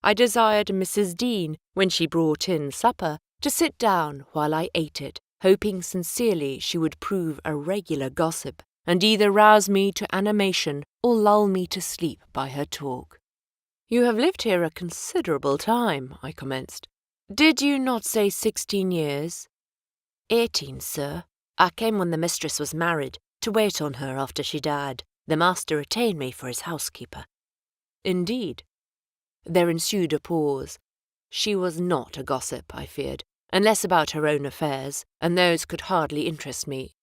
I desired Mrs. Dean, when she brought in supper, to sit down while I ate it, hoping sincerely she would prove a regular gossip, and either rouse me to animation or lull me to sleep by her talk. "You have lived here a considerable time," I commenced. "Did you not say 16 years?" "18, sir. I came when the mistress was married, to wait on her after she died. The master retained me for his housekeeper." "Indeed." There ensued a pause. She was not a gossip, I feared, unless about her own affairs, and those could hardly interest me.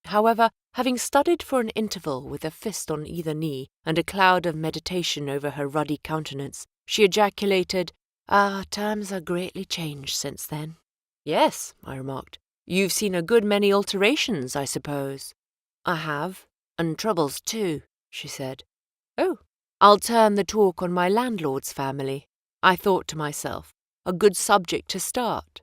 However, having studied for an interval with a fist on either knee and a cloud of meditation over her ruddy countenance, she ejaculated, "Ah, times are greatly changed since then." "Yes," I remarked. "You've seen a good many alterations, I suppose." "I have, and troubles too," she said. "Oh, I'll turn the talk on my landlord's family," I thought to myself. A good subject to start.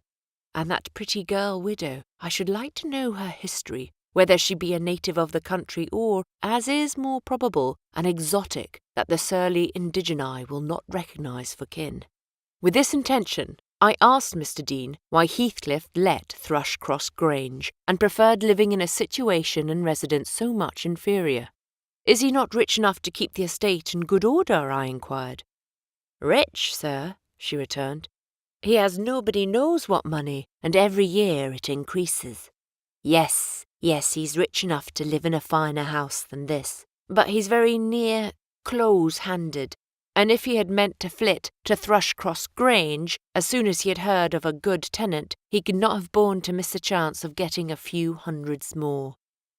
And that pretty girl widow, I should like to know her history, whether she be a native of the country or, as is more probable, an exotic that the surly indigeni will not recognise for kin. With this intention, I asked Mr. Dean why Heathcliff let Thrushcross Grange and preferred living in a situation and residence so much inferior. "Is he not rich enough to keep the estate in good order?" I inquired. "Rich, sir," she returned. "He has nobody knows what money, and every year it increases. Yes, he's rich enough to live in a finer house than this, but he's very near close-handed, and if he had meant to flit to Thrushcross Grange as soon as he had heard of a good tenant, he could not have borne to miss the chance of getting a few hundreds more.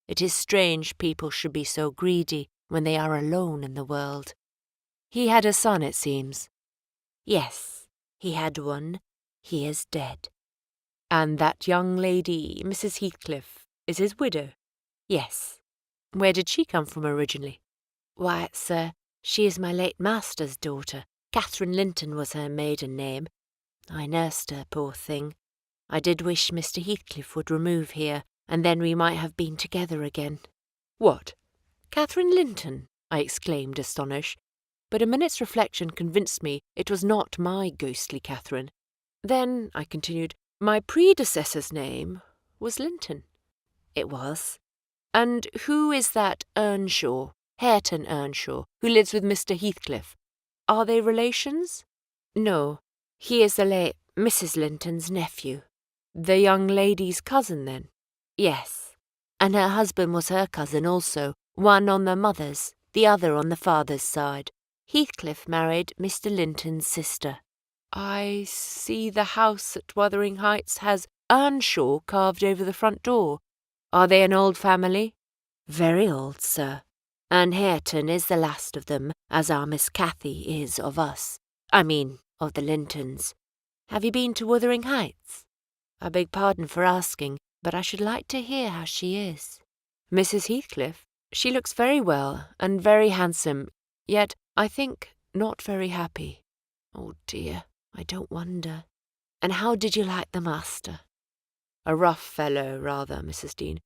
It is strange people should be so greedy when they are alone in the world." "He had a son, it seems." "Yes, he had one. He is dead." "And that young lady, Mrs. Heathcliff, is his widow?" "Yes." "Where did she come from originally?" "Why, sir, she is my late master's daughter. Catherine Linton was her maiden name. I nursed her, poor thing. I did wish Mr. Heathcliff would remove here, and then we might have been together again." "What? Catherine Linton?" I exclaimed, astonished. But a minute's reflection convinced me it was not my ghostly Catherine. "Then," I continued, "my predecessor's name was Linton?" "It was." "And who is that Earnshaw, Hareton Earnshaw, who lives with Mr. Heathcliff? Are they relations?" "No, he is the late Mrs. Linton's nephew." "The young lady's cousin, then?" "Yes, and her husband was her cousin also, one on the mother's, the other on the father's side. Heathcliff married Mr. Linton's sister." "I see the house at Wuthering Heights has Earnshaw carved over the front door. Are they an old family?" "Very old, sir. And Hareton is the last of them, as our Miss Cathy is of us. I mean, of the Lintons. Have you been to Wuthering Heights?" "I beg pardon for asking, but I should like to hear how she is." "Mrs. Heathcliff? She looks very well and very handsome, yet, I think, not very happy." "Oh dear, I don't wonder. And how did you like the master?" "A rough fellow, rather, Mrs. Dean.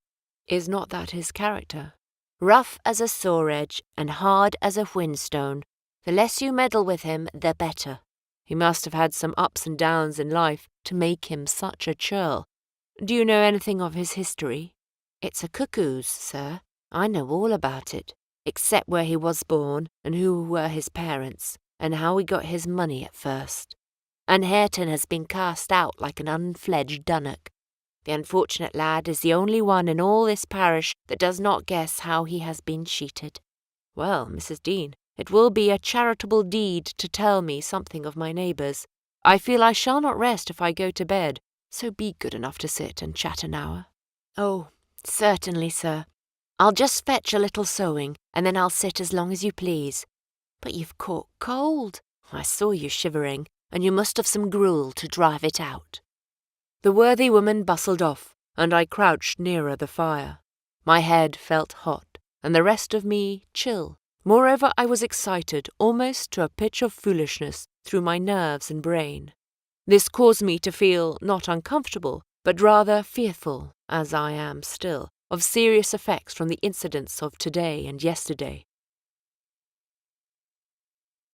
Is not that his character?" "Rough as a sore-edge and hard as a whinstone. The less you meddle with him, the better." "He must have had some ups and downs in life to make him such a churl. Do you know anything of his history?" "It's a cuckoo's, sir. I know all about it, except where he was born and who were his parents, and how he got his money at first. And Hareton has been cast out like an unfledged dunnock. The unfortunate lad is the only one in all this parish that does not guess how he has been cheated." "Well, Mrs. Dean, it will be a charitable deed to tell me something of my neighbours. I feel I shall not rest if I go to bed, so be good enough to sit and chat an hour." "Oh, certainly, sir. I'll just fetch a little sewing, and then I'll sit as long as you please. But you've caught cold. I saw you shivering, and you must have some gruel to drive it out." The worthy woman bustled off, and I crouched nearer the fire. My head felt hot, and the rest of me chill. Moreover, I was excited almost to a pitch of foolishness through my nerves and brain. This caused me to feel not uncomfortable, but rather fearful, as I am still, of serious effects from the incidents of today and yesterday.